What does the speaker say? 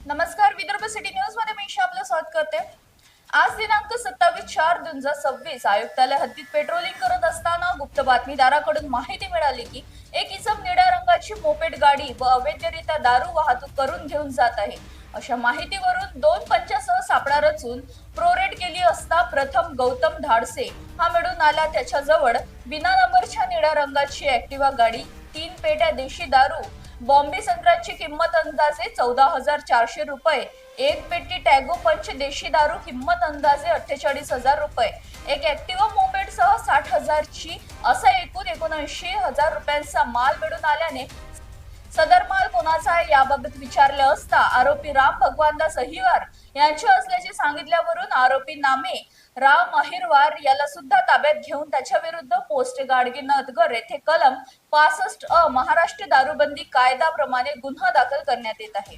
नमस्कार, Vidarbha city news मध्ये मी आपलं स्वागत करते। आज दिनांक 27/4/2026 आयुक्तालय हद्दीत पेट्रोलिंग करत असताना गुप्त बातमीदाराकडून माहिती मिळाली की एक इसम निळ्या रंगाची मोपेड गाडी व अवैधरित्या दारू वाहतूक करून घेऊन जात आहे। अशा माहितीवरून 2 पंचासह सापळा रचून प्रोरेड केली असता प्रथम गौतम धाडसे हा मिळून आला। त्याच्याजवळ बिना नंबरच्या निळ्या रंगाची ऍक्टिवा गाडी, 3 पेट्या देशी दारू, बॉम्बे संत्र्याची किंमत अंदाजे 14,400 रुपये, एक पेटी टॅगो पंच देशी दारू किंमत अंदाजे 48,000 रुपये, एक ऍक्टिवा मोपेड सह 60,000 ची असा एकूण 79,000 रुपयांचा माल मिळून आल्याने सदर माल कोणाचा आहे याबाबत विचारले असता आरोपी राम भगवानदास अहिवार यांचे असल्याचे सांगितल्यावरून आरोपी नामे राम अहिरवार याला सुद्धा ताब्यात घेऊन त्याच्या विरुद्ध पोस्ट गाडगे नदगर येथे कलम 65 महाराष्ट्र दारूबंदी कायद्याप्रमाणे गुन्हा दाखल करण्यात येत आहे।